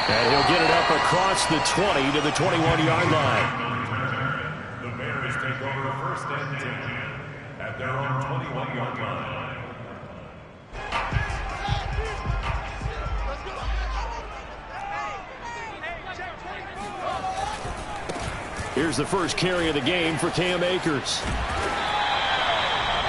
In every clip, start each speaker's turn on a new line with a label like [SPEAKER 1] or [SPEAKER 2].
[SPEAKER 1] And he'll get it up across the 20 to the 21-yard line.
[SPEAKER 2] The Bears take over first and 10 at their own 21-yard line.
[SPEAKER 1] Here's the first carry of the game for Cam Akers.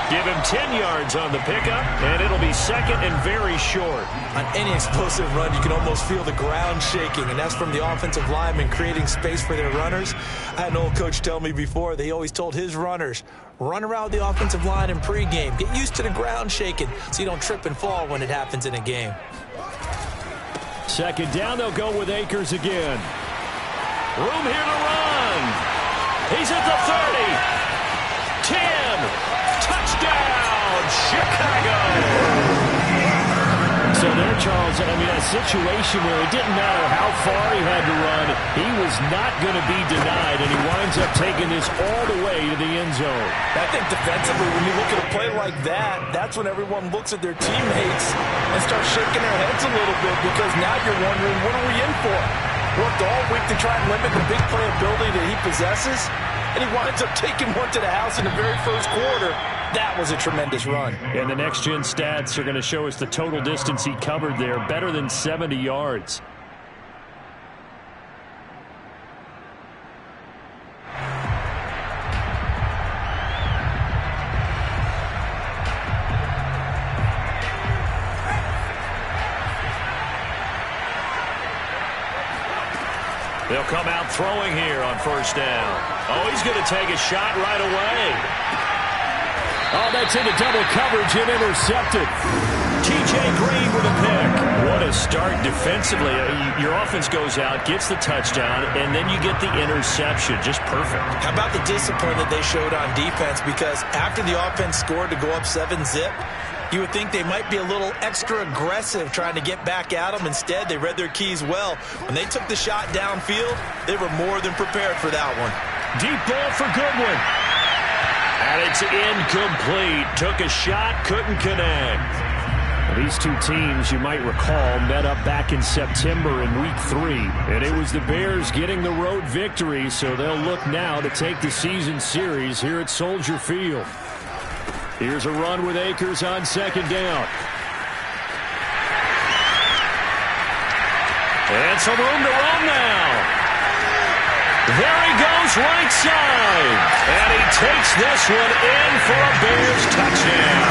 [SPEAKER 1] Give him 10 yards on the pickup, and it'll be second and very short.
[SPEAKER 3] On any explosive run, you can almost feel the ground shaking, and that's from the offensive linemen creating space for their runners. I had an old coach tell me before, they always told his runners, run around the offensive line in pregame. Get used to the ground shaking so you don't trip and fall when it happens in a game.
[SPEAKER 1] Second down, they'll go with Akers again. Room here to run. He's at the 30. 10. Touchdown, Chicago! So there, Charles, I mean, a situation where it didn't matter how far he had to run, he was not going to be denied, and he winds up taking this all the way to the end zone.
[SPEAKER 3] I think defensively, when you look at a play like that, that's when everyone looks at their teammates and starts shaking their heads a little bit, because now you're wondering, what are we in for? Worked all week to try and limit the big play ability that he possesses, and he winds up taking one to the house in the very first quarter. That was a tremendous run.
[SPEAKER 1] And the next-gen stats are going to show us the total distance he covered there, better than 70 yards. They'll come out throwing here on first down. Oh, he's going to take a shot right away. Oh, that's into double coverage and intercepted. T.J. Green with a pick. What a start defensively. Your offense goes out, gets the touchdown, and then you get the interception. Just perfect.
[SPEAKER 3] How about the discipline that they showed on defense? Because after the offense scored to go up 7-zip, you would think they might be a little extra aggressive trying to get back at them. Instead, they read their keys well. When they took the shot downfield, they were more than prepared for that one.
[SPEAKER 1] Deep ball for Goodwin. And it's incomplete. Took a shot, couldn't connect. Well, these two teams, you might recall, met up back in September in Week 3. And it was the Bears getting the road victory, so they'll look now to take the season series here at Soldier Field. Here's a run with Akers on second down. And some room to run now. There he goes, right side. And he takes this one in for a Bears touchdown.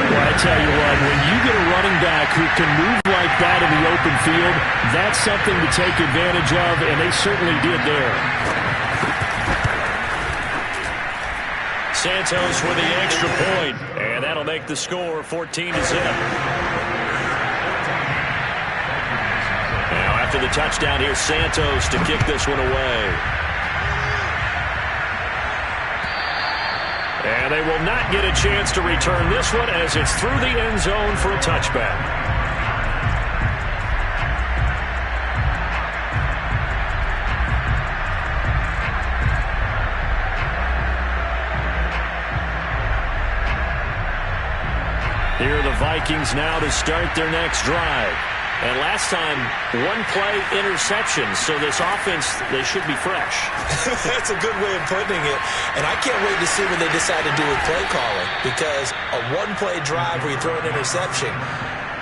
[SPEAKER 1] Well, I tell you what, when you get a running back who can move like that in the open field, that's something to take advantage of, and they certainly did there. Santos with the extra point, and that'll make the score 14-0. After the touchdown, here's Santos to kick this one away. And they will not get a chance to return this one as it's through the end zone for a touchback. Here are the Vikings now to start their next drive. And last time, one-play interception, so this offense, they should be fresh.
[SPEAKER 3] That's a good way of putting it. And I can't wait to see what they decide to do with play calling, because a one-play drive where you throw an interception,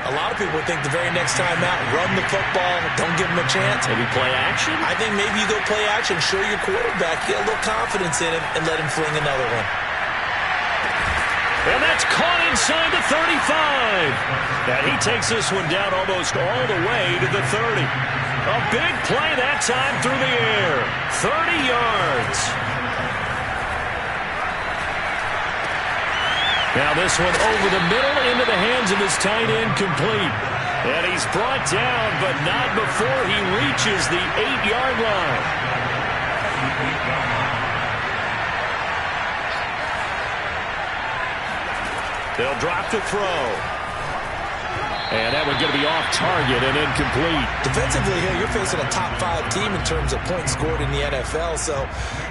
[SPEAKER 3] a lot of people think the very next time out, run the football, don't give them a chance.
[SPEAKER 1] Maybe play action?
[SPEAKER 3] I think maybe you go play action, show your quarterback, get a little confidence in him, and let him fling another one.
[SPEAKER 1] And that's caught inside the 35. And he takes this one down almost all the way to the 30. A big play that time through the air. 30 yards. Now this one over the middle into the hands of his tight end, complete. And he's brought down, but not before he reaches the 8-yard line. They'll drop the throw. And that one going to be off target and incomplete.
[SPEAKER 3] Defensively here, you're facing a top-5 team in terms of points scored in the NFL. So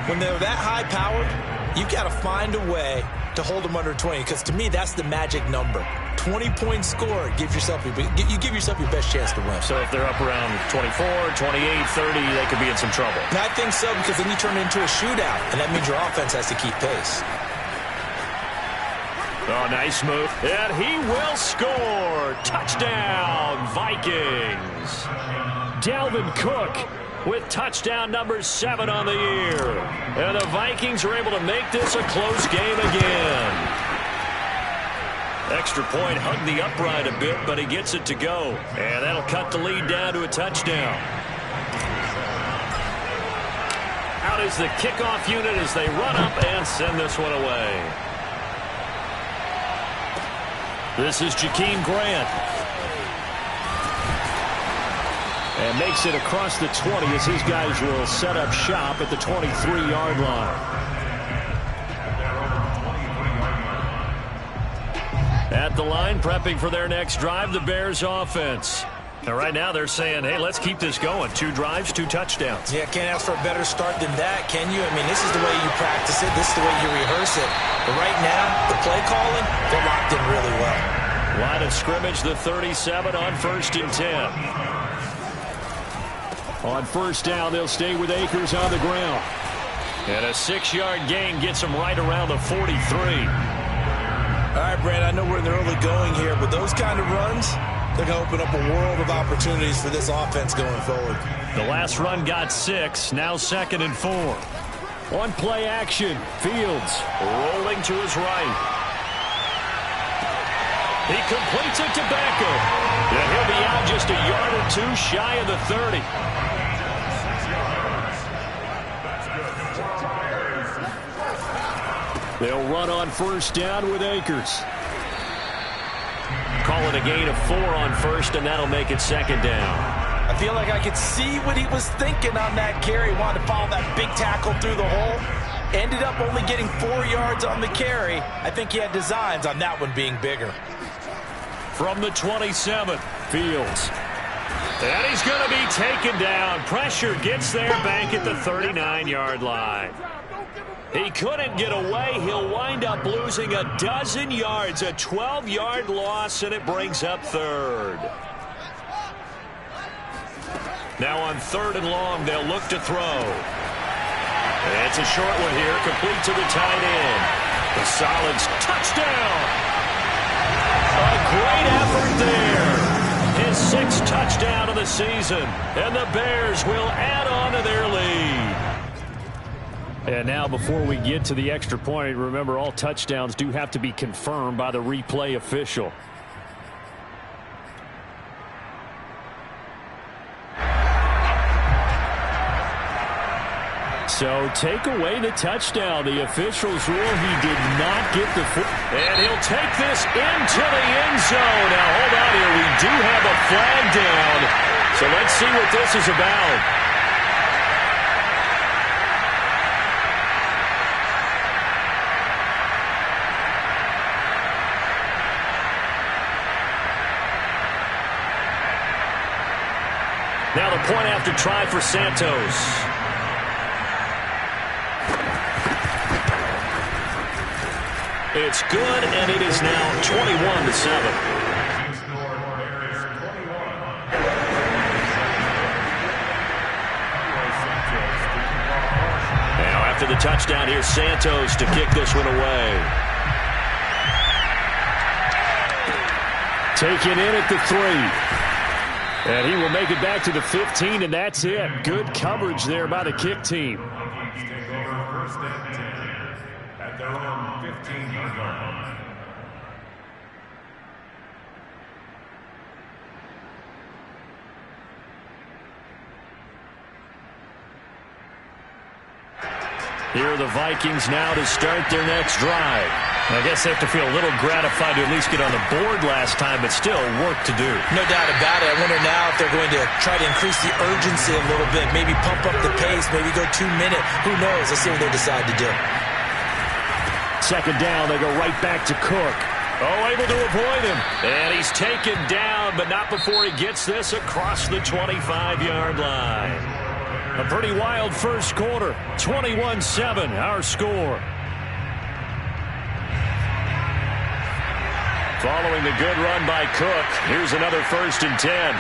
[SPEAKER 3] when they're that high-powered, you've got to find a way to hold them under 20. Because to me, that's the magic number. 20-point score, you give yourself your best chance to win.
[SPEAKER 1] So if they're up around 24, 28, 30, they could be in some trouble.
[SPEAKER 3] And I think so, because then you turn it into a shootout, and that means your offense has to keep pace.
[SPEAKER 1] Oh, nice move. And he will score. Touchdown, Vikings. Dalvin Cook with touchdown number 7 on the year. And the Vikings are able to make this a close game again. Extra point hugged the upright a bit, but he gets it to go. And that'll cut the lead down to a touchdown. Out is the kickoff unit as they run up and send this one away. This is Jakeem Grant. And makes it across the 20 as these guys will set up shop at the 23-yard line. At the line, prepping for their next drive, the Bears offense. And right now they're saying, hey, let's keep this going. 2 drives, 2 touchdowns.
[SPEAKER 3] Yeah, can't ask for a better start than that, can you? I mean, this is the way you practice it. This is the way you rehearse it. But right now, the play calling, they're locked in really well.
[SPEAKER 1] Line of scrimmage, the 37 on 1st and 10. On 1st down, they'll stay with Akers on the ground. And a 6-yard gain gets them right around the 43.
[SPEAKER 3] All right, Brad, I know we're in the early going here, but those kind of runs, they're going to open up a world of opportunities for this offense going forward.
[SPEAKER 1] The last run got 6, now 2nd and 4. On play action, Fields rolling to his right. He completes it to Beckham. And he'll be out just a yard or 2 shy of the 30. They'll run on 1st down with Akers. Call it a gain of 4 on 1st, and that'll make it 2nd down.
[SPEAKER 3] I feel like I could see what he was thinking on that carry. Wanted to follow that big tackle through the hole. Ended up only getting 4 yards on the carry. I think he had designs on that one being bigger.
[SPEAKER 1] From the 27, Fields. And he's going to be taken down. Pressure gets there back at the 39-yard line. He couldn't get away. He'll wind up losing a dozen yards, a 12-yard loss, and it brings up 3rd. Now on 3rd and long, they'll look to throw. It's a short one here, complete to the tight end. The Solids touchdown. A great effort there. His 6th touchdown of the season, and the Bears will add on to their lead. And now before we get to the extra point, remember all touchdowns do have to be confirmed by the replay official. So take away the touchdown. The officials rule he did not get the foot. And he'll take this into the end zone. Now hold on here. We do have a flag down. So let's see what this is about. Now the point after try for Santos. It's good, and it is now 21-7. Now after the touchdown, here's Santos to kick this one away. Taken in at the 3. And he will make it back to the 15, and that's it. Good coverage there by the kick team.
[SPEAKER 2] Take over 1st and 10 at their own 15-yard line.
[SPEAKER 1] Here are the Vikings now to start their next drive. I guess they have to feel a little gratified to at least get on the board last time, but still work to do.
[SPEAKER 3] No doubt about it. I wonder now if they're going to try to increase the urgency a little bit, maybe pump up the pace, maybe go 2-minute. Who knows? Let's see what they decide to do.
[SPEAKER 1] 2nd down, they go right back to Cook. Oh, able to avoid him. And he's taken down, but not before he gets this across the 25-yard line. A pretty wild first quarter. 21-7, our score. Following the good run by Cook, here's another 1st and 10.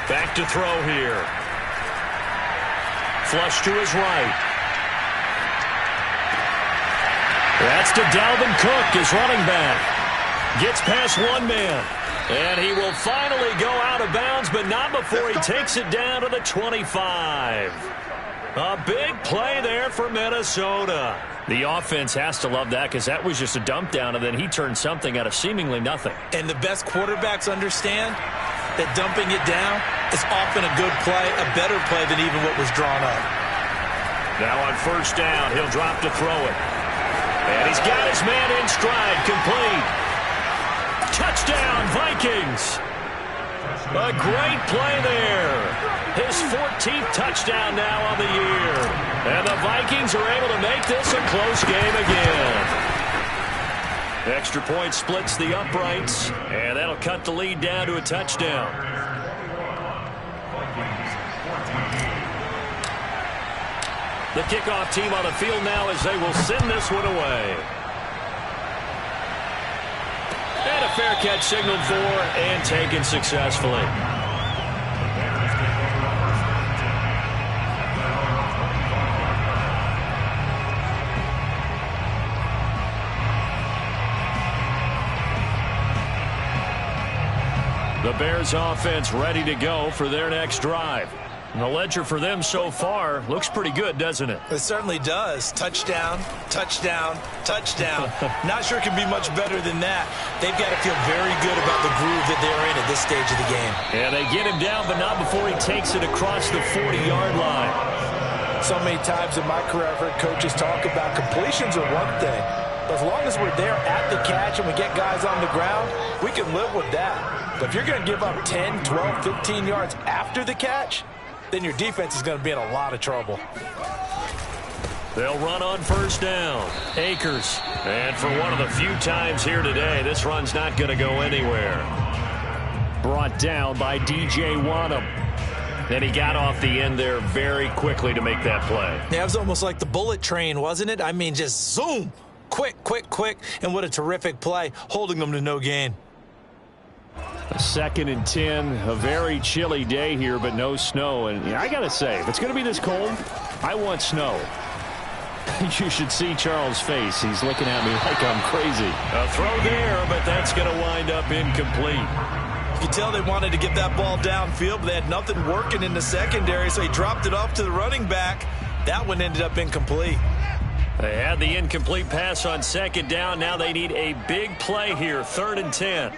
[SPEAKER 1] Back to throw here. Flush to his right. That's to Dalvin Cook, his running back. Gets past one man. And he will finally go out of bounds, but not before he takes it down to the 25. A big play there for Minnesota. The offense has to love that because that was just a dump down, and then he turned something out of seemingly nothing.
[SPEAKER 3] And the best quarterbacks understand that dumping it down is often a good play, a better play than even what was drawn up.
[SPEAKER 1] Now on 1st down, he'll drop to throw it. And he's got his man in stride, complete. Touchdown, Vikings. A great play there. His 14th touchdown now on the year. And the Vikings are able to make this a close game again. Extra point splits the uprights, and that'll cut the lead down to a touchdown. The kickoff team on the field now as they will send this one away. And a fair catch signaled for and taken successfully. The Bears offense ready to go for their next drive. And the ledger for them so far looks pretty good, doesn't it?
[SPEAKER 3] It certainly does. Touchdown, touchdown, touchdown. Not sure it can be much better than that. They've got to feel very good about the groove that they're in at this stage of the game.
[SPEAKER 1] Yeah, they get him down, but not before he takes it across the 40-yard line.
[SPEAKER 3] So many times in my career I've heard coaches talk about completions are one thing. But as long as we're there at the catch and we get guys on the ground, we can live with that. But if you're going to give up 10, 12, 15 yards after the catch, then your defense is going to be in a lot of trouble.
[SPEAKER 1] They'll run on 1st down. Akers. And for one of the few times here today, this run's not going to go anywhere. Brought down by DJ Wanham. And he got off the end there very quickly to make that play.
[SPEAKER 3] Yeah, it was almost like the bullet train, wasn't it? I mean, just zoom. Quick, quick, quick. And what a terrific play, holding them to no gain.
[SPEAKER 1] A 2nd and 10, a very chilly day here, but no snow. And I got to say, if it's going to be this cold, I want snow. You should see Charles' face. He's looking at me like I'm crazy. A throw there, but that's going to wind up incomplete.
[SPEAKER 3] You can tell they wanted to get that ball downfield, but they had nothing working in the secondary, so he dropped it off to the running back. That one ended up incomplete.
[SPEAKER 1] They had the incomplete pass on 2nd down. Now they need a big play here, 3rd and 10.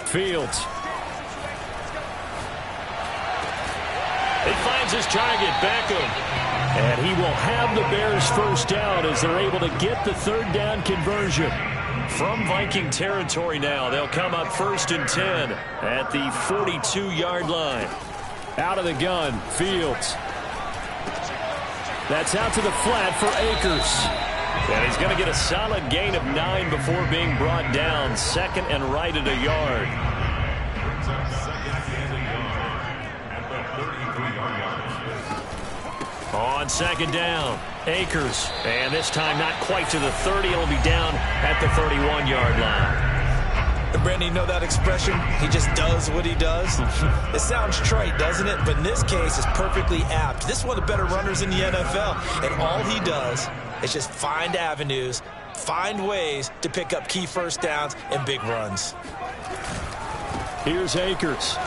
[SPEAKER 1] Fields. He finds his target, Beckham. And he will have the Bears 1st down as they're able to get the 3rd down conversion. From Viking territory now, they'll come up 1st and 10 at the 42-yard line. Out of the gun, Fields. That's out to the flat for Akers. And he's going to get a solid gain of 9 before being brought down. 2nd and right at a yard. On 2nd down, Akers. And this time not quite to the 30. It'll be down at the 31-yard line.
[SPEAKER 3] And Brandon, you know that expression? He just does what he does. It sounds trite, doesn't it? But in this case, it's perfectly apt. This is one of the better runners in the NFL. And all he does is just find avenues, find ways to pick up key 1st downs and big runs.
[SPEAKER 1] Here's Akers.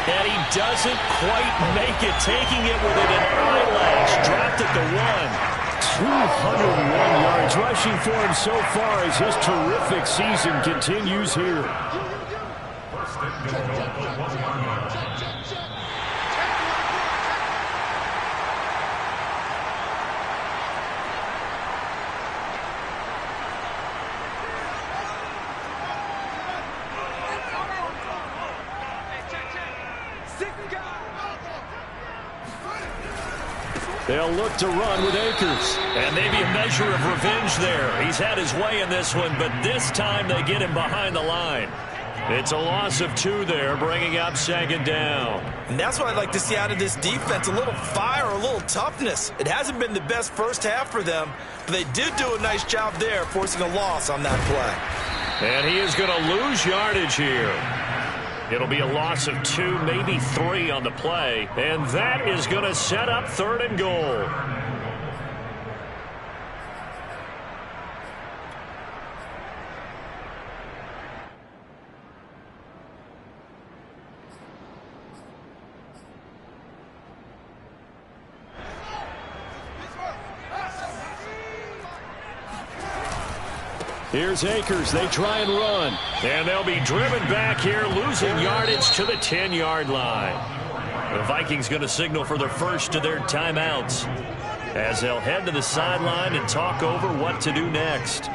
[SPEAKER 1] And he doesn't quite make it, taking it within an eyelash. Dropped at the 1. 201 yards rushing for him so far as his terrific season continues here. They'll look to run with Akers. And maybe a measure of revenge there. He's had his way in this one, but this time they get him behind the line. It's a loss of 2 there, bringing up 2nd down.
[SPEAKER 3] And that's what I'd like to see out of this defense, a little fire, a little toughness. It hasn't been the best first half for them, but they did do a nice job there, forcing a loss on that play.
[SPEAKER 1] And he is going to lose yardage here. It'll be a loss of 2, maybe 3 on the play, and that is going to set up 3rd and goal. Here's Akers. They try and run. And they'll be driven back here, losing yardage to the 10-yard line. The Vikings going to signal for their first of their timeouts as they'll head to the sideline and talk over what to do next.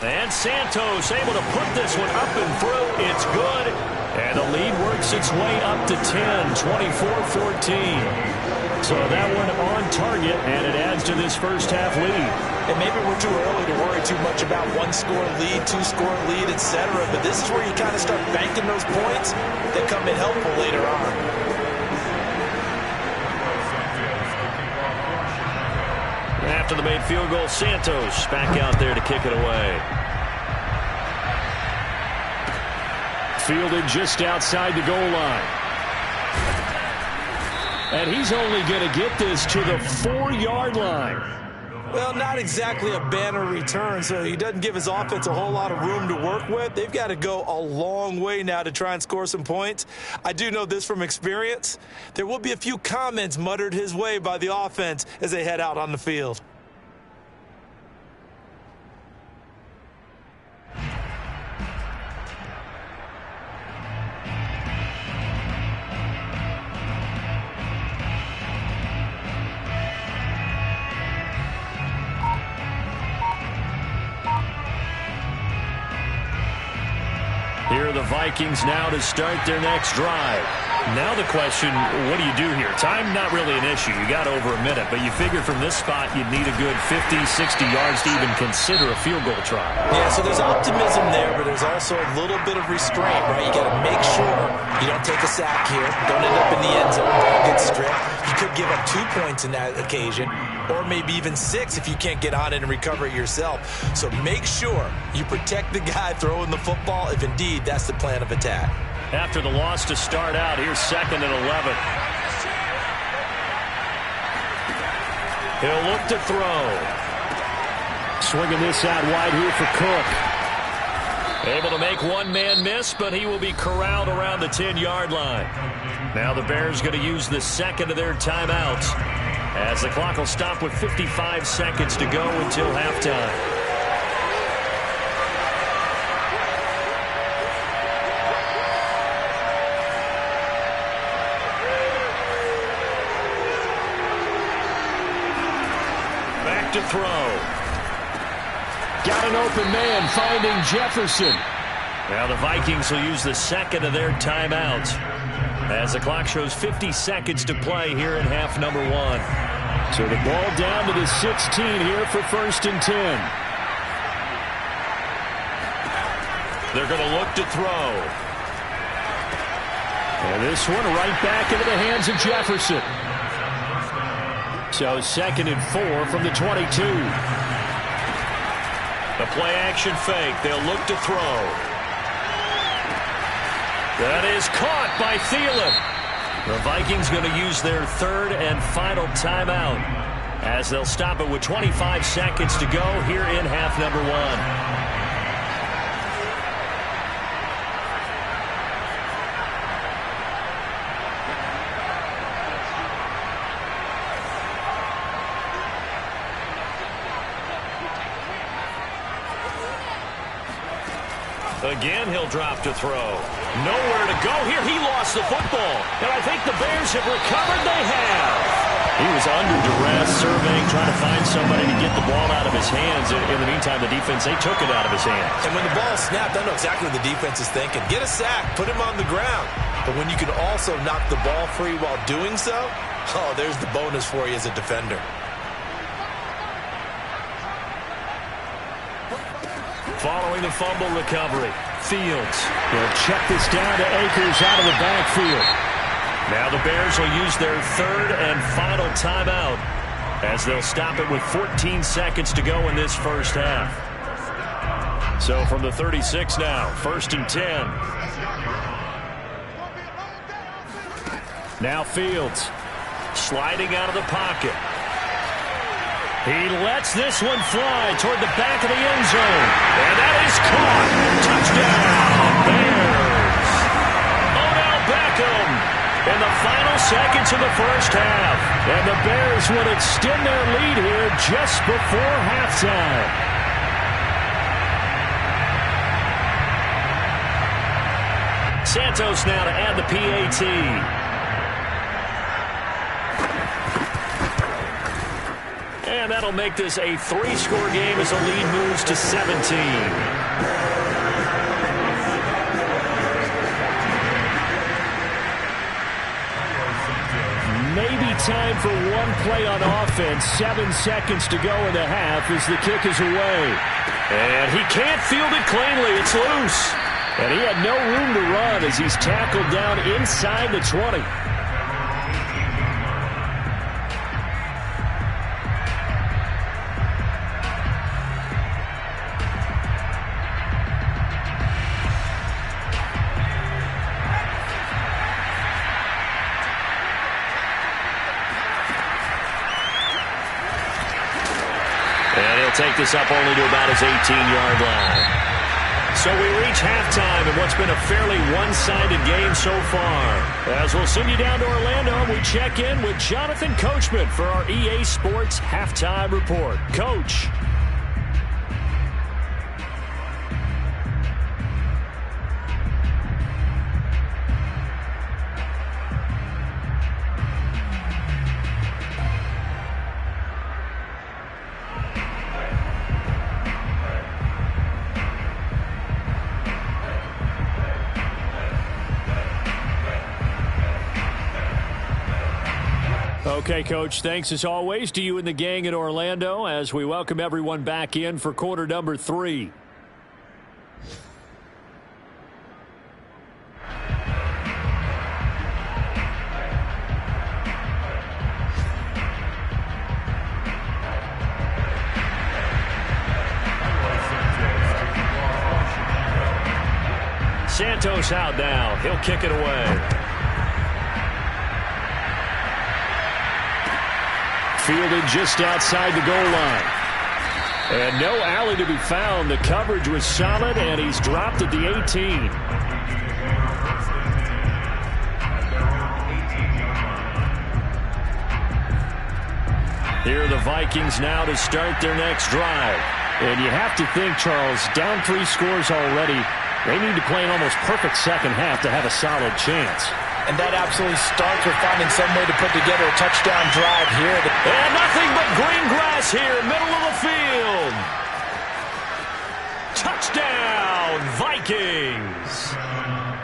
[SPEAKER 1] And Santos able to put this one up and through. It's good. And the lead works its way up to 10, 24-14. So that one on target, and it adds to this first half lead.
[SPEAKER 3] And maybe we're too early to worry too much about 1-score lead, 2-score lead, etc. But this is where you kind of start banking those points that come in helpful later on.
[SPEAKER 1] After the made field goal, Santos back out there to kick it away. Fielded just outside the goal line. And he's only going to get this to the 4-yard line.
[SPEAKER 3] Well, not exactly a banner return, so he doesn't give his offense a whole lot of room to work with. They've got to go a long way now to try and score some points. I do know this from experience. There will be a few comments muttered his way by the offense as they head out on the field.
[SPEAKER 1] Here are the Vikings now to start their next drive. Now the question, what do you do here? Time not really an issue. You got over a minute, but you figured from this spot you'd need a good 50, 60 yards to even consider a field goal try.
[SPEAKER 3] Yeah, so there's optimism there, but there's also a little bit of restraint, right? You got to make sure you don't take a sack here. Don't end up in the end zone. Don't get stripped. You could give up 2 points in that occasion, or maybe even 6 if you can't get on it and recover it yourself. So make sure you protect the guy throwing the football if indeed that's the plan of attack.
[SPEAKER 1] After the loss to start out, here's 2nd and 11. He'll look to throw. Swinging this out wide here for Cook. Able to make one man miss, but he will be corralled around the 10-yard line. Now the Bears going to use the 2nd of their timeouts as the clock will stop with 55 seconds to go until halftime. To throw. Got an open man, finding Jefferson. Now the Vikings will use the 2nd of their timeouts as the clock shows 50 seconds to play here in half number 1. So the ball down to the 16 here for 1st and 10. They're going to look to throw. And this one right back into the hands of Jefferson. So 2nd and 4 from the 22. The play action fake. They'll look to throw. That is caught by Thielen. The Vikings going to use their 3rd and final timeout as they'll stop it with 25 seconds to go here in half number 1. Again, he'll drop to throw. Nowhere to go here. He lost the football. And I think the Bears have recovered. They have. He was under duress, surveying, trying to find somebody to get the ball out of his hands. In the meantime, the defense, they took it out of his hands.
[SPEAKER 3] And when the ball snapped, I know exactly what the defense is thinking. Get a sack, put him on the ground. But when you can also knock the ball free while doing so, oh, there's the bonus for you as a defender.
[SPEAKER 1] Following the fumble recovery, Fields will check this down to Akers out of the backfield. Now the Bears will use their third and final timeout as they'll stop it with 14 seconds to go in this first half. So from the 36 now, 1st and 10. Now Fields sliding out of the pocket. He lets this one fly toward the back of the end zone. And that is caught. Touchdown, Bears. Odell Beckham in the final seconds of the first half. And the Bears would extend their lead here just before halftime. Santos now to add the PAT. And that'll make this a 3-score game as the lead moves to 17. Maybe time for one play on offense. 7 seconds to go in the half as the kick is away. And he can't field it cleanly. It's loose. And he had no room to run as he's tackled down inside the 20. Take this up only to about his 18-yard line. So we reach halftime in what's been a fairly one-sided game so far. As we'll send you down to Orlando, we check in with Jonathan Coachman for our EA Sports Halftime Report. Coach. Okay, Coach, thanks as always to you and the gang in Orlando as we welcome everyone back in for quarter number 3. Santos out now. He'll kick it away. Fielded just outside the goal line. And no alley to be found. The coverage was solid, and he's dropped at the 18. Here are the Vikings now to start their next drive. And you have to think, Charles, down 3 scores already, they need to play an almost perfect second half to have a solid chance.
[SPEAKER 3] And that absolutely starts with finding some way to put together a touchdown drive here.
[SPEAKER 1] And nothing but green grass here, middle of the field. Touchdown, Vikings.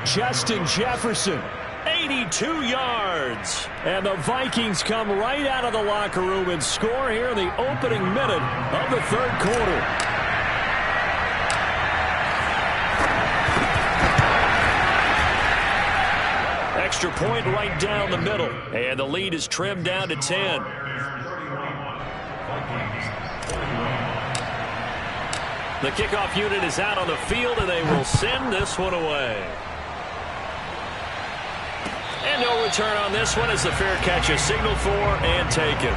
[SPEAKER 1] Justin Jefferson, 82 yards. And the Vikings come right out of the locker room and score here in the opening minute of the third quarter. Extra point right down the middle. And the lead is trimmed down to 10. The kickoff unit is out on the field, and they will send this one away. And no return on this one as the fair catch is signaled for and taken.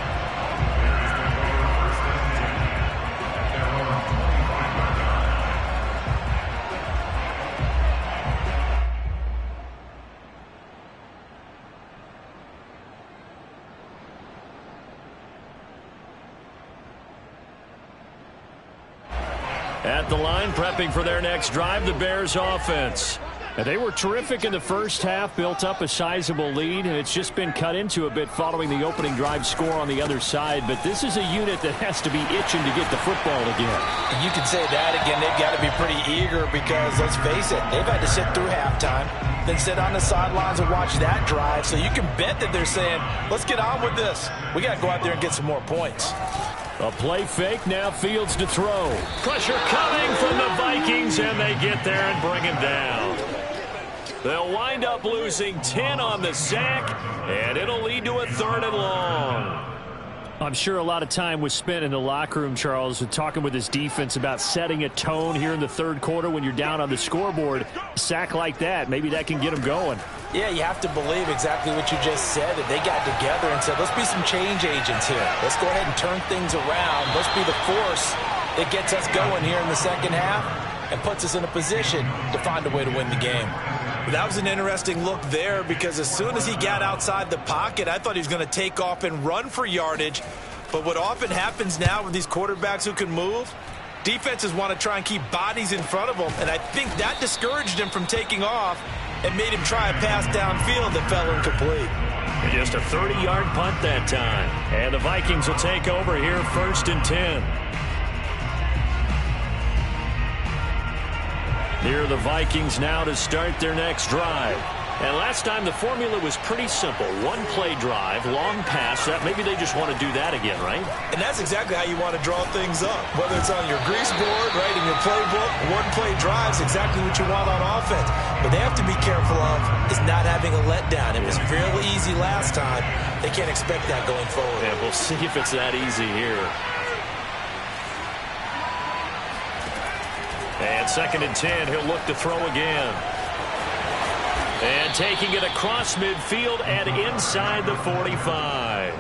[SPEAKER 1] At the line, prepping for their next drive, the Bears offense. They were terrific in the first half, built up a sizable lead, and it's just been cut into a bit following the opening drive score on the other side. But this is a unit that has to be itching to get the football again.
[SPEAKER 3] And you can say that again. They've got to be pretty eager because, let's face it, they've had to sit through halftime, then sit on the sidelines and watch that drive. So you can bet that they're saying, let's get on with this. We got to go out there and get some more points.
[SPEAKER 1] A play fake, now Fields to throw. Pressure coming from the Vikings, and they get there and bring him down. They'll wind up losing 10 on the sack, and it'll lead to a 3rd and long. I'm sure a lot of time was spent in the locker room, Charles, talking with his defense about setting a tone here in the 3rd quarter when you're down on the scoreboard. A sack like that, maybe that can get them going.
[SPEAKER 3] Yeah, you have to believe exactly what you just said. That they got together and said, let's be some change agents here. Let's go ahead and turn things around. Let's be the force that gets us going here in the second half and puts us in a position to find a way to win the game. That was an interesting look there because as soon as he got outside the pocket, I thought he was going to take off and run for yardage. But what often happens now with these quarterbacks who can move, defenses want to try and keep bodies in front of them, and I think that discouraged him from taking off and made him try a pass downfield that fell incomplete.
[SPEAKER 1] And just a 30-yard punt that time. And the Vikings will take over here 1st and 10. Here are the Vikings now to start their next drive. And last time the formula was pretty simple. 1-play drive, long pass. Maybe they just want to do that again, right?
[SPEAKER 3] And that's exactly how you want to draw things up. Whether it's on your grease board, right, in your playbook, 1-play drive is exactly what you want on offense. But they have to be careful of is not having a letdown. It was fairly easy last time. They can't expect that going forward.
[SPEAKER 1] Yeah, we'll see if it's that easy here. And 2nd and 10, he'll look to throw again. And taking it across midfield and inside the 45.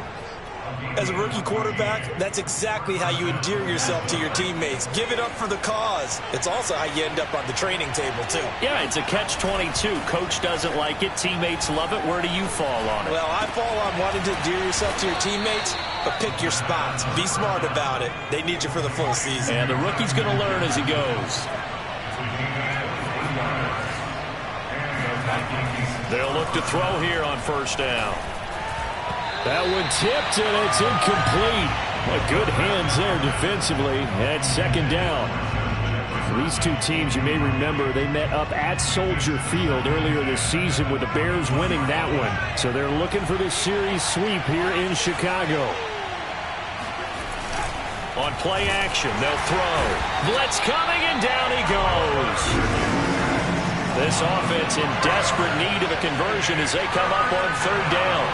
[SPEAKER 3] As a rookie quarterback, that's exactly how you endear yourself to your teammates. Give it up for the cause. It's also how you end up on the training table, too.
[SPEAKER 1] Yeah, it's a catch-22. Coach doesn't like it. Teammates love it. Where do you fall on it?
[SPEAKER 3] Well, I fall on wanting to endear yourself to your teammates, but pick your spots. Be smart about it. They need you for the full season.
[SPEAKER 1] And the rookie's going to learn as he goes. They'll look to throw here on 1st down. That one tipped, and it's incomplete. Well, good hands there defensively at 2nd down. For these two teams, you may remember, they met up at Soldier Field earlier this season with the Bears winning that one. So they're looking for this series sweep here in Chicago. On play action, they'll throw. Blitz coming, and down he goes. This offense in desperate need of a conversion as they come up on 3rd down.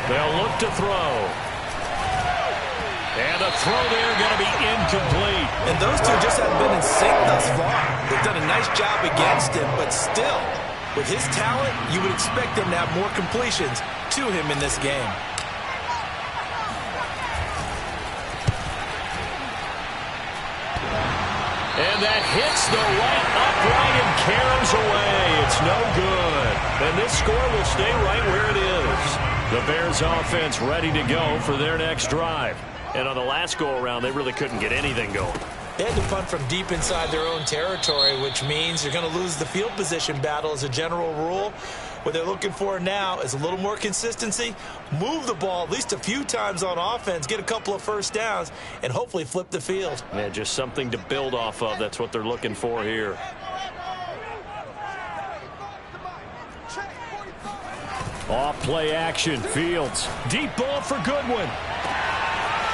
[SPEAKER 1] They'll look to throw. And the throw there going to be incomplete.
[SPEAKER 3] And those two just haven't been in sync thus far. They've done a nice job against him, but still, with his talent, you would expect them to have more completions to him in this game.
[SPEAKER 1] And that hits the right upright and carries away. It's no good. And this score will stay right where it is. The Bears offense ready to go for their next drive. And on the last go-around, they really couldn't get anything going.
[SPEAKER 3] They had to punt from deep inside their own territory, which means they're going to lose the field position battle as a general rule. What they're looking for now is a little more consistency, move the ball at least a few times on offense, get a couple of 1st downs, and hopefully flip the field.
[SPEAKER 1] Yeah, just something to build off of. That's what they're looking for here. Off play action, Fields. Deep ball for Goodwin.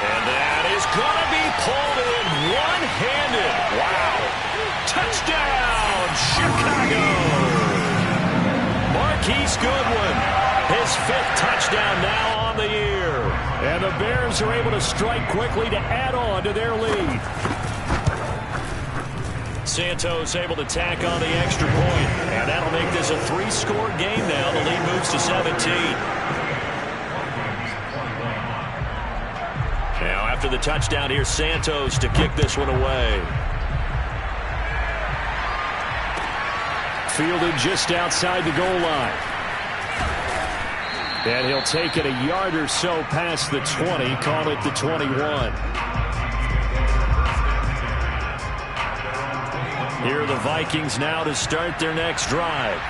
[SPEAKER 1] And that is going to be pulled in one-handed. Wow. Touchdown, Chicago. Marquise Goodwin, his 5th touchdown now on the year. And the Bears are able to strike quickly to add on to their lead. Santos able to tack on the extra point. And that'll make this a 3-score game now. The lead moves to 17. Now after the touchdown, here's Santos to kick this one away. Fielded just outside the goal line. And he'll take it a yard or so past the 20, call it the 21. Here are the Vikings now to start their next drive.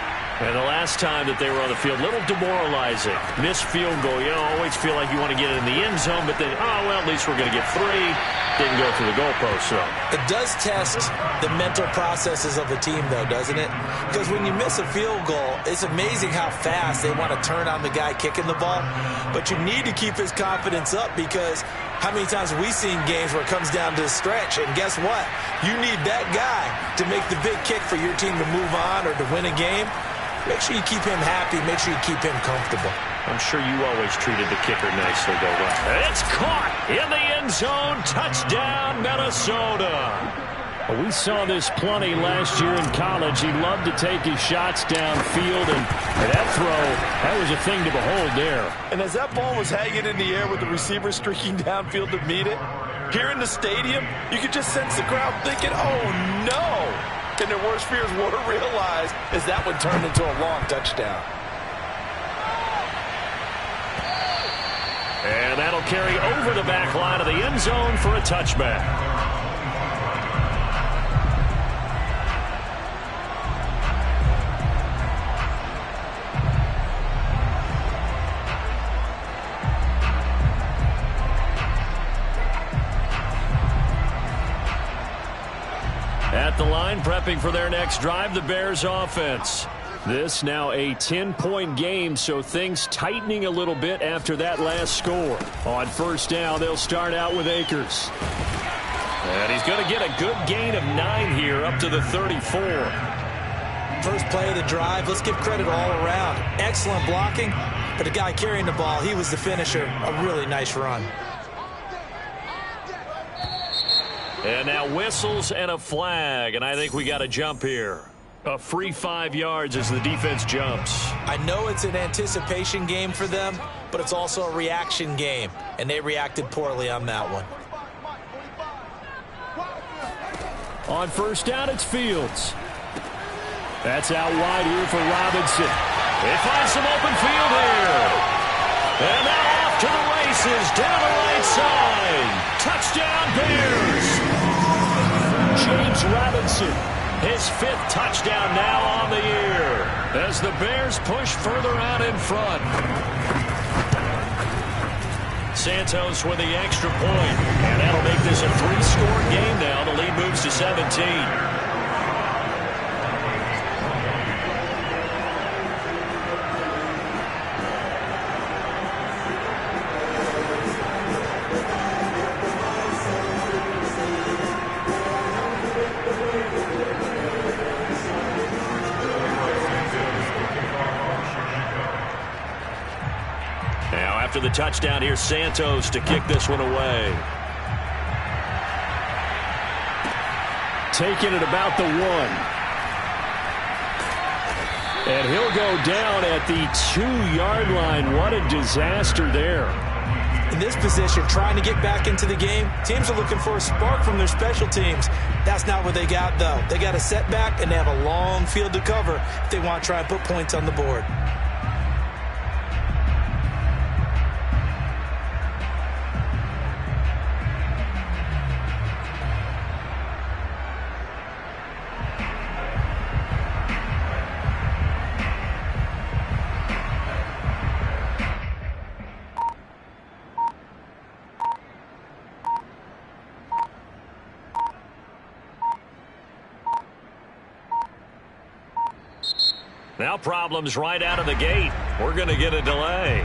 [SPEAKER 1] And the last time that they were on the field, a little demoralizing. Missed field goal. You always feel like you want to get it in the end zone, but then, oh, well, at least we're going to get 3. Didn't go through the goalpost, so.
[SPEAKER 3] It does test the mental processes of a team, though, doesn't it? Because when you miss a field goal, it's amazing how fast they want to turn on the guy kicking the ball. But you need to keep his confidence up, because how many times have we seen games where it comes down to the stretch, and guess what? You need that guy to make the big kick for your team to move on or to win a game. Make sure you keep him happy. Make sure you keep him comfortable.
[SPEAKER 1] I'm sure you always treated the kicker nicely, though. Right? It's caught in the end zone. Touchdown, Minnesota. We saw this plenty last year in college. He loved to take his shots downfield, and that throw, that was a thing to behold there.
[SPEAKER 3] And as that ball was hanging in the air with the receiver streaking downfield to meet it, here in the stadium, you could just sense the crowd thinking, oh, no. And their worst fears were realized as that one turned into a long touchdown.
[SPEAKER 1] And that'll carry over the back line of the end zone for a touchback. At the line, prepping for their next drive, the Bears offense. This now a 10-point game, so things tightening a little bit after that last score. On first down, they'll start out with Akers. And he's going to get a good gain of 9 here, up to the 34.
[SPEAKER 3] First play of the drive, let's give credit all around. Excellent blocking, but the guy carrying the ball, he was the finisher. A really nice run.
[SPEAKER 1] And now whistles and a flag, and I think we got a jump here. A free 5 yards as the defense jumps.
[SPEAKER 3] I know it's an anticipation game for them, but it's also a reaction game, and they reacted poorly on that one.
[SPEAKER 1] On first down, it's Fields. That's out wide here for Robinson. They find some open field here. And now off to the races, down the right side. Touchdown, Bears. James Robinson, his 5th touchdown now on the year, as the Bears push further out in front. Santos with the extra point, and that'll make this a 3-score game now. The lead moves to 17. After the touchdown, here's Santos to kick this one away. Taking it about the 1. And he'll go down at the 2-yard line. What a disaster there.
[SPEAKER 3] In this position, trying to get back into the game, teams are looking for a spark from their special teams. That's not what they got, though. They got a setback, and they have a long field to cover if they want to try and put points on the board.
[SPEAKER 1] Now problems right out of the gate. We're going to get a delay.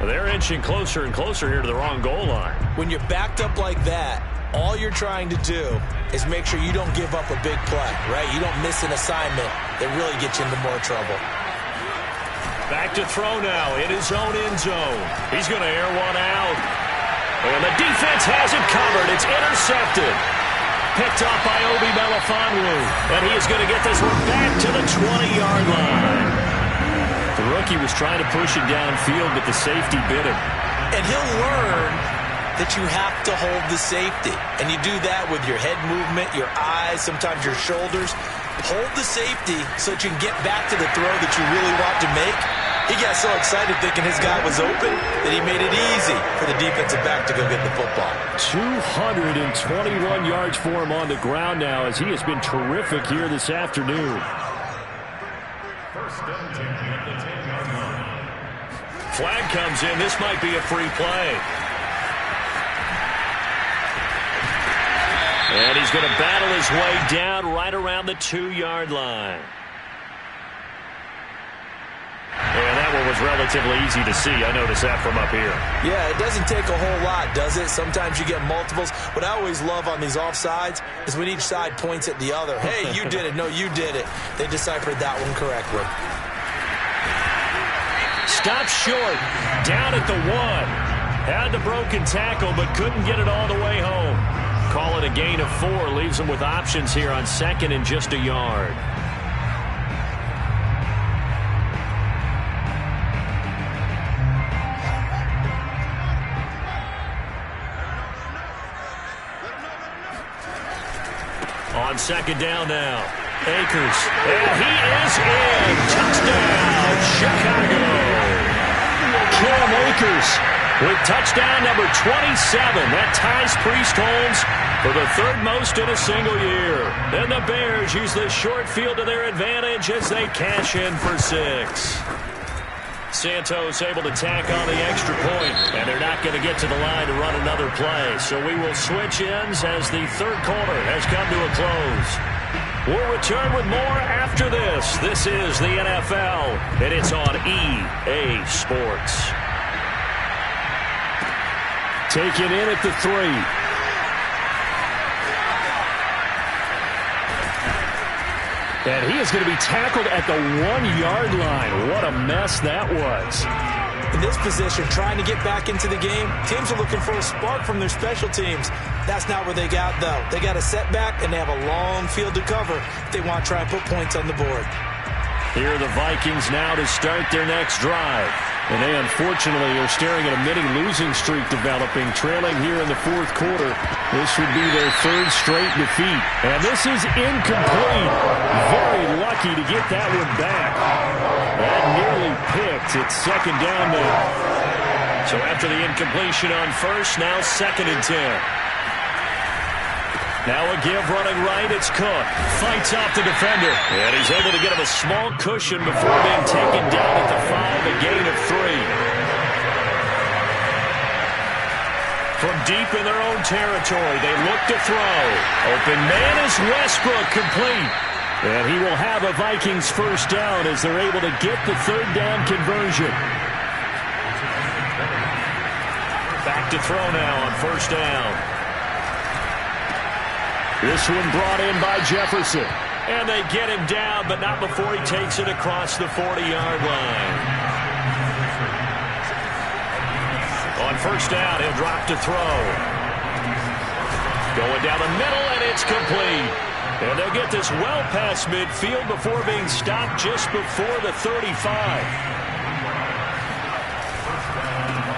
[SPEAKER 1] They're inching closer and closer here to the wrong goal line.
[SPEAKER 3] When you're backed up like that, all you're trying to do is make sure you don't give up a big play, right? You don't miss an assignment that really gets you into more trouble.
[SPEAKER 1] Back to throw now in his own end zone. He's going to air one out. And the defense has it covered. It's intercepted. Picked off by Obi Melifonwu. And he is going to get this one back to the 20-yard line. The rookie was trying to push it downfield, but the safety bit him.
[SPEAKER 3] And he'll learn that you have to hold the safety. And you do that with your head movement, your eyes, sometimes your shoulders. Hold the safety so that you can get back to the throw that you really want to make. He got so excited thinking his guy was open that he made it easy for the defensive back to go get the football.
[SPEAKER 1] 221 yards for him on the ground now, as he has been terrific here this afternoon.
[SPEAKER 2] First and 10 at the 10-yard line.
[SPEAKER 1] Flag comes in. This might be a free play. And he's going to battle his way down right around the 2-yard line. And that one was relatively easy to see. I noticed that from up here.
[SPEAKER 3] Yeah, it doesn't take a whole lot, does it? Sometimes you get multiples. What I always love on these offsides is when each side points at the other. Hey, you did it. No, you did it. They deciphered that one correctly.
[SPEAKER 1] Stopped short. Down at the 1. Had the broken tackle, but couldn't get it all the way home. Call it a gain of 4. Leaves them with options here on 2nd and just a yard. On 2nd down now. Akers. And he is in. Touchdown, Chicago. Cam Akers with touchdown number 27. That ties Priest Holmes for the 3rd most in a single year. And the Bears use this short field to their advantage as they cash in for 6. Santos able to tack on the extra point, and they're not going to get to the line to run another play. So we will switch ends as the 3rd quarter has come to a close. We'll return with more after this. This is the NFL, and it's on EA Sports. Taken in at the 3. And he is going to be tackled at the 1-yard line. What a mess that was.
[SPEAKER 3] In this position, trying to get back into the game, teams are looking for a spark from their special teams. That's not where they got, though. They got a setback, and they have a long field to cover if they want to try and put points on the board.
[SPEAKER 1] Here are the Vikings now to start their next drive. And they unfortunately are staring at a mini losing streak developing, trailing here in the 4th quarter. This would be their 3rd straight defeat. And this is incomplete. Very lucky to get that one back. That nearly picked. It's 2nd down now. So after the incompletion on 1st, now 2nd and 10. Now a give running right. It's Cook. Fights off the defender. And he's able to get him a small cushion before being taken down at the 5, a gain of 3. From deep in their own territory, they look to throw. Open man is Westbrook, complete. And he will have a Vikings 1st down as they're able to get the 3rd down conversion. Back to throw now on 1st down. This one brought in by Jefferson. And they get him down, but not before he takes it across the 40-yard line. On 1st down, he'll drop to throw. Going down the middle, and it's complete. And they'll get this well past midfield before being stopped just before the 35.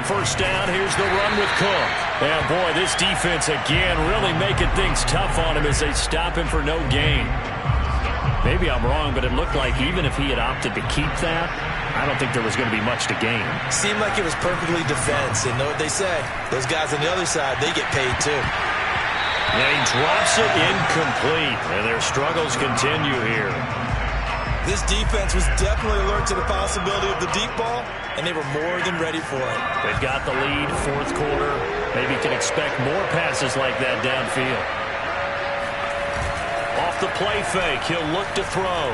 [SPEAKER 1] 1st down, here's the run with Cook. And boy, this defense again really making things tough on him as they stop him for no gain. Maybe I'm wrong, but it looked like even if he had opted to keep that, I don't think there was going to be much to gain.
[SPEAKER 3] Seemed like it was perfectly defense. And know what they say? Those guys on the other side, they get paid too.
[SPEAKER 1] And he drops it incomplete. And their struggles continue here.
[SPEAKER 3] This defense was definitely alert to the possibility of the deep ball, and they were more than ready for it.
[SPEAKER 1] They've got the lead, 4th quarter. Maybe can expect more passes like that downfield. Off the play fake, he'll look to throw.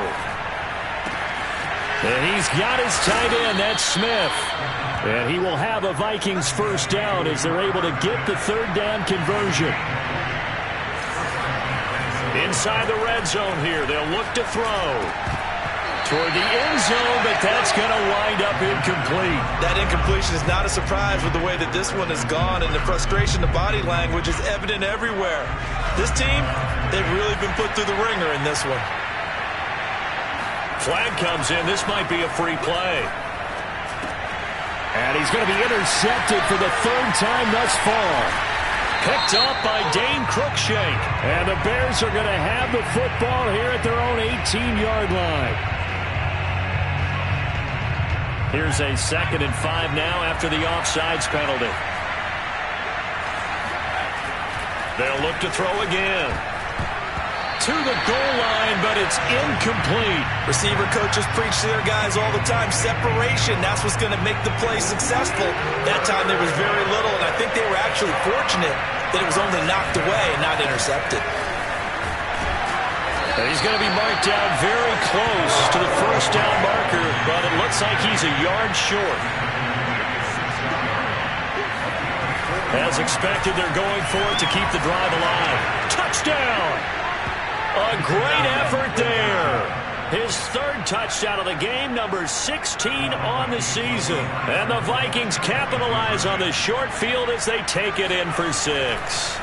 [SPEAKER 1] And he's got his tight end, that's Smith. And he will have a Vikings 1st down as they're able to get the 3rd down conversion. Inside the red zone here, they'll look to throw. Toward the end zone, but that's going to wind up incomplete.
[SPEAKER 3] That incompletion is not a surprise with the way that this one has gone, and the frustration, the body language is evident everywhere. This team, they've really been put through the ringer in this one.
[SPEAKER 1] Flag comes in. This might be a free play. And he's going to be intercepted for the 3rd time thus far. Picked up by Dane Cruikshank. And the Bears are going to have the football here at their own 18-yard line. Here's a 2nd and 5 now after the offsides penalty. They'll look to throw again. To the goal line, but it's incomplete.
[SPEAKER 3] Receiver coaches preach to their guys all the time. Separation, that's what's going to make the play successful. That time there was very little, and I think they were actually fortunate that it was only knocked away and not intercepted.
[SPEAKER 1] He's going to be marked down very close to the first down marker, but it looks like he's a yard short. As expected, they're going for it to keep the drive alive. Touchdown! A great effort there. His 3rd touchdown of the game, number 16 on the season. And the Vikings capitalize on the short field as they take it in for 6.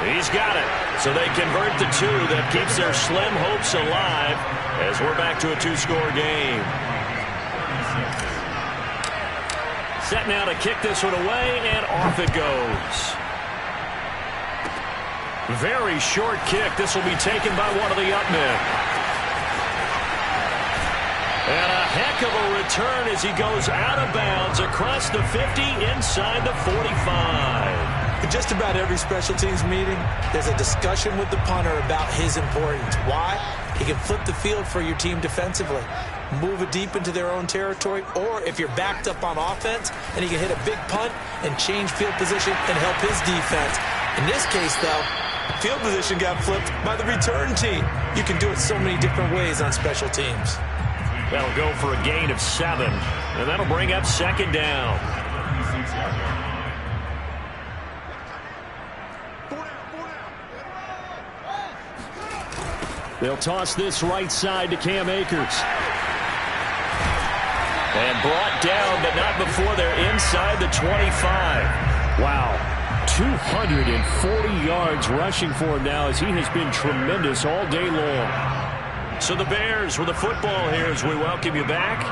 [SPEAKER 1] He's got it. So they convert the 2. That keeps their slim hopes alive as we're back to a 2-score game. Set now to kick this one away, and off it goes. Very short kick. This will be taken by one of the up men. And a heck of a return as he goes out of bounds across the 50 inside the 45.
[SPEAKER 3] In just about every special teams meeting, there's a discussion with the punter about his importance. Why? He can flip the field for your team defensively, move it deep into their own territory, or if you're backed up on offense, and he can hit a big punt and change field position and help his defense. In this case, though, field position got flipped by the return team. You can do it so many different ways on special teams.
[SPEAKER 1] That'll go for a gain of 7, and that'll bring up 2nd down. They'll toss this right side to Cam Akers. And brought down, but not before they're inside the 25. Wow. 240 yards rushing for him now as he has been tremendous all day long. So the Bears with the football here as we welcome you back.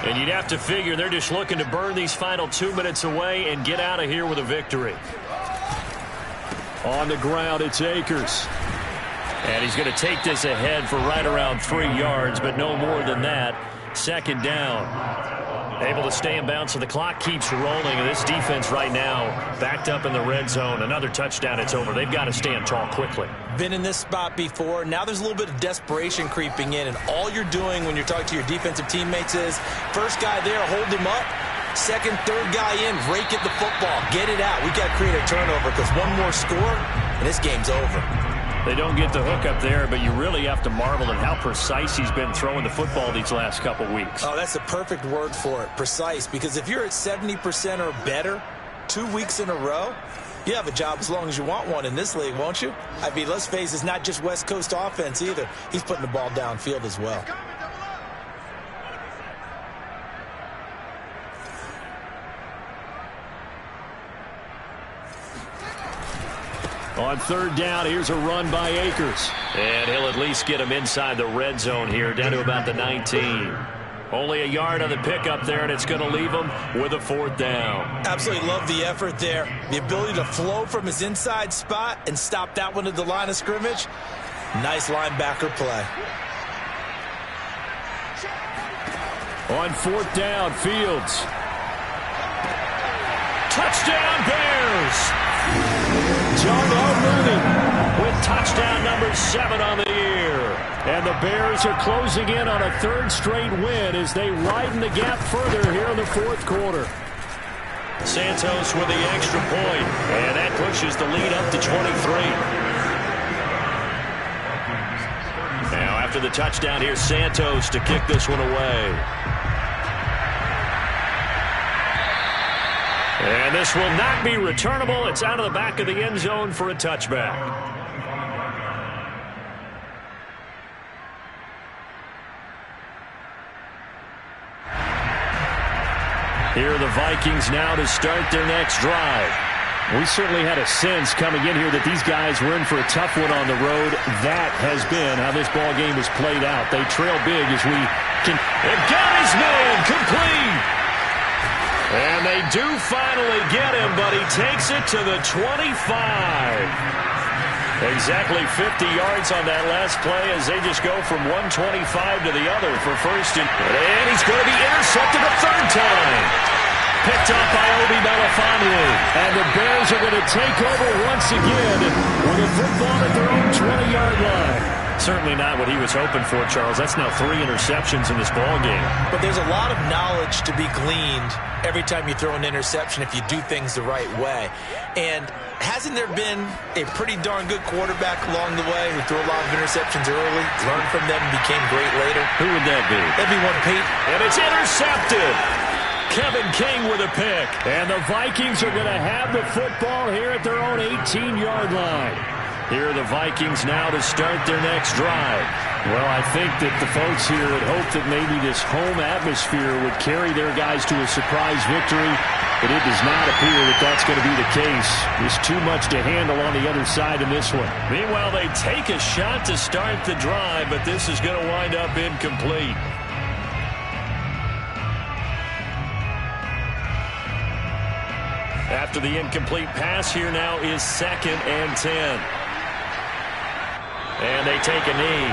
[SPEAKER 1] And you'd have to figure they're just looking to burn these final 2 minutes away and get out of here with a victory. On the ground, it's Akers. And he's going to take this ahead for right around 3 yards, but no more than that. 2nd down. Able to stay in bounds, so the clock keeps rolling. And this defense right now backed up in the red zone. Another touchdown, it's over. They've got to stand tall quickly.
[SPEAKER 3] Been in this spot before. Now there's a little bit of desperation creeping in. And all you're doing when you're talking to your defensive teammates is, first guy there, hold him up. 2nd, 3rd guy in, rake at the football. Get it out. We got to create a turnover because one more score, and this game's over.
[SPEAKER 1] They don't get the hook up there, but you really have to marvel at how precise he's been throwing the football these last couple weeks.
[SPEAKER 3] Oh, that's the perfect word for it, precise, because if you're at 70% or better 2 weeks in a row, you have a job as long as you want one in this league, won't you? I mean, let's face it, it's not just West Coast offense either. He's putting the ball downfield as well.
[SPEAKER 1] On 3rd down, here's a run by Akers. And he'll at least get him inside the red zone here, down to about the 19. Only a yard on the pickup there, and it's going to leave him with a 4th down.
[SPEAKER 3] Absolutely love the effort there. The ability to flow from his inside spot and stop that one at the line of scrimmage. Nice linebacker play.
[SPEAKER 1] On 4th down, Fields. Touchdown, Bears! Jarrell Mooney with touchdown number 7 on the year. And the Bears are closing in on a 3rd straight win as they widen the gap further here in the 4th quarter. Santos with the extra point, and that pushes the lead up to 23. Now after the touchdown, here's Santos to kick this one away. And this will not be returnable. It's out of the back of the end zone for a touchback. Here are the Vikings now to start their next drive. We certainly had a sense coming in here that these guys were in for a tough one on the road. That has been how this ball game has played out. They trail big as we can. And got his man complete. And they do finally get him, but he takes it to the 25. Exactly 50 yards on that last play as they just go from 125 to the other for first. And he's going to be intercepted a third time. Picked up by Obi Melifonwu. And the Bears are going to take over once again with a football at their own 20-yard line. Certainly not what he was hoping for, Charles. That's now 3 interceptions in this ball game.
[SPEAKER 3] But there's a lot of knowledge to be gleaned every time you throw an interception if you do things the right way. And hasn't there been a pretty darn good quarterback along the way who threw a lot of interceptions early, learned from them, and became great later?
[SPEAKER 1] Who would that be?
[SPEAKER 3] That'd be one, Pete.
[SPEAKER 1] And it's intercepted. Kevin King with a pick. And the Vikings are going to have the football here at their own 18-yard line. Here are the Vikings now to start their next drive. Well, I think that the folks here had hoped that maybe this home atmosphere would carry their guys to a surprise victory, but it does not appear that that's going to be the case. There's too much to handle on the other side in this one. Meanwhile, they take a shot to start the drive, but this is going to wind up incomplete. After the incomplete pass, here now is 2nd and 10. And they take a knee.